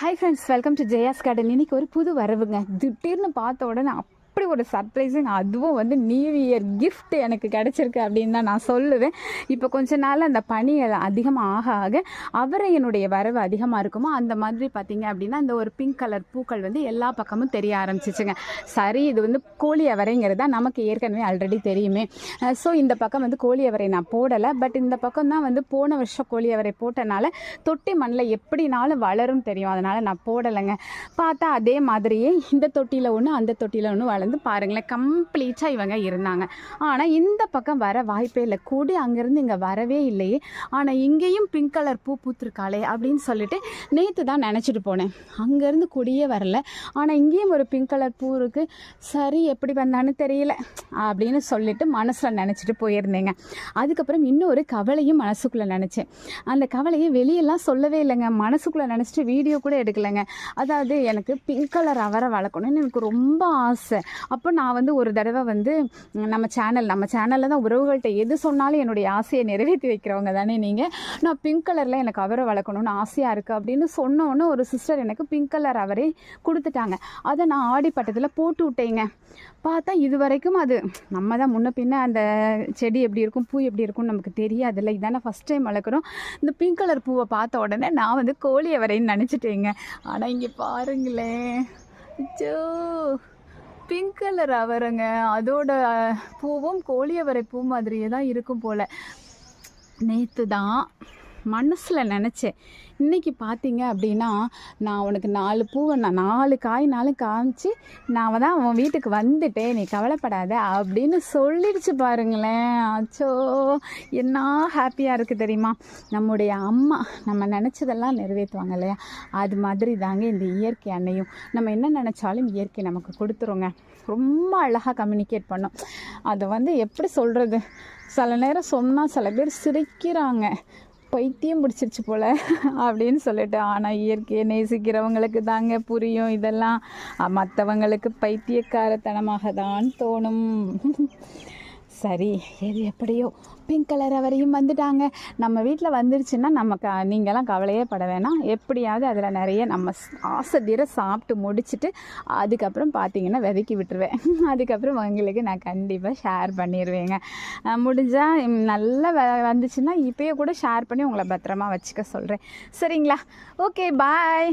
Hi friends, welcome to Jaya's garden. இன்றைக்கி ஒரு புது வரவுங்க. திடீர்னு பார்த்த உடனே அப்படி ஒரு சர்ப்ரைஸிங், அதுவும் வந்து நியூ இயர் கிஃப்ட் எனக்கு கிடச்சிருக்கு அப்படின்னு தான் நான் சொல்லுவேன். இப்போ கொஞ்ச நாள் அந்த பனி அதிகமாக ஆக அவரையனுடைய வரவு அதிகமாக இருக்குமோ அந்த மாதிரி பார்த்திங்க அப்படின்னா இந்த ஒரு பிங்க் கலர் பூக்கள் வந்து எல்லா பக்கமும் தெரிய ஆரம்பிச்சிச்சுங்க. சரி, இது வந்து கோழி அவரைங்கிறது தான் நமக்கு ஏற்கனவே ஆல்ரெடி தெரியுமே. ஸோ இந்த பக்கம் வந்து கோழி அவரை நான் போடலை. பட் இந்த பக்கம் தான் வந்து போன வருஷம் கோழி அவரை போட்டனால தொட்டி மண்ணில் எப்படினாலும் வளரும் தெரியும், அதனால் நான் போடலைங்க. பார்த்தா அதே மாதிரியே இந்த தொட்டியில் ஒன்று அந்த தொட்டியில் ஒன்று வளர்ந்து பாருங்களேன், கம்ப்ளீட்டாக இவங்க இருந்தாங்க. ஆனால் இந்த பக்கம் வர வாய்ப்பே இல்லை. கொடி அங்கேருந்து இங்கே வரவே இல்லையே. ஆனால் இங்கேயும் பிங்க் கலர் பூ பூத்துருக்காளே அப்படின்னு சொல்லிட்டு நேற்று தான் நினச்சிட்டு போனேன். அங்கேருந்து கொடியே வரல, ஆனால் இங்கேயும் ஒரு பிங்க் கலர் பூ இருக்குது. சரி, எப்படி வந்தான்னு தெரியல அப்படின்னு சொல்லிட்டு மனசில் நினச்சிட்டு போயிருந்தேங்க. அதுக்கப்புறம் இன்னொரு கவலையும் மனசுக்குள்ளே நினச்சேன். அந்த கவலையை வெளியெல்லாம் சொல்லவே இல்லைங்க, மனசுக்குள்ளே நினச்சிட்டு வீடியோ கூட எடுக்கலைங்க. அதாவது எனக்கு பிங்க் கலர் அவரை வளர்க்கணும்னு எனக்கு ரொம்ப ஆசை. அப்போ நான் வந்து ஒரு தடவை வந்து நம்ம சேனலில் தான் உறவுகள்கிட்ட எது சொன்னாலும் என்னுடைய ஆசையை நிறைவேற்றி வைக்கிறவங்க தானே நீங்கள். நான் பிங்க் கலரில் எனக்கு அவரை வளர்க்கணும்னு ஆசையாக இருக்குது அப்படின்னு சொன்னோன்னு ஒரு சிஸ்டர் எனக்கு பிங்க் கலர் அவரே கொடுத்துட்டாங்க. அதை நான் ஆடிப்பட்டத்தில் போட்டு விட்டேங்க. பார்த்தா இது வரைக்கும் அது நம்ம தான் முன்ன பின்ன அந்த செடி எப்படி இருக்கும், பூ எப்படி இருக்கும்னு நமக்கு தெரியாதுல்ல. இதானே ஃபஸ்ட் டைம் வளர்க்குறோம். இந்த பிங்க் கலர் பூவை பார்த்த உடனே நான் வந்து கோழி அவரைன்னு நினச்சிட்டேங்க. ஆனால் இங்கே பாருங்களேன், அச்சோ, பிங்க் கலர் அவரைங்க. அதோட பூவும் கோழி அவரை பூ மாதிரியே தான் இருக்கும் போல். நேற்று தான் மனசில் நினச்சேன், இன்றைக்கி பார்த்தீங்க அப்படின்னா நான் உனக்கு 4 பூவை நான் 4 காய்னாலும் காமிச்சு நான் தான் உன் வீட்டுக்கு வந்துட்டேன், நீ கவலைப்படாத அப்படின்னு சொல்லிடுச்சு பாருங்களேன். அச்சோ, என்ன ஹாப்பியாக இருக்குது தெரியுமா. நம்முடைய அம்மா நம்ம நினச்சதெல்லாம் நிறைவேற்றுவாங்க இல்லையா, அது மாதிரி தாங்க இந்த இயற்கை அன்னையும். நம்ம என்ன நினச்சாலும் இயற்கை நமக்கு கொடுத்துருங்க. ரொம்ப அழகாக கம்யூனிகேட் பண்ணோம். அதை வந்து எப்படி சொல்கிறது, சில நேரம் சொன்னால் சில பேர் சிரிக்கிறாங்க, பைத்தியம் பிடிச்சிருச்சு போல் அப்படின்னு சொல்லிட்டு. ஆனால் இயற்கையை நேசிக்கிறவங்களுக்கு தாங்க புரியும் இதெல்லாம். மற்றவங்களுக்கு பைத்தியக்காரத்தனமாக தான் தோணும். சரி, எது எப்படியோ பிங்க் கலர் அவரையும் வந்துட்டாங்க. நம்ம வீட்டில் வந்துருச்சுன்னா நமக்கு நீங்களாம் கவலையே பட வேணாம். எப்படியாவது அதில் நிறைய நம்ம ஆசை தீர சாப்பிட்டு முடிச்சுட்டு அதுக்கப்புறம் பார்த்தீங்கன்னா விதைக்கி விட்டுருவேன். அதுக்கப்புறம் உங்களுக்கு நான் கண்டிப்பாக ஷேர் பண்ணிடுவேங்க. முடிஞ்சால் நல்லா வந்துச்சுன்னா இப்போயே கூட ஷேர் பண்ணி உங்களை பத்திரமா வச்சுக்க சொல்கிறேன். சரிங்களா? ஓகே, பாய்.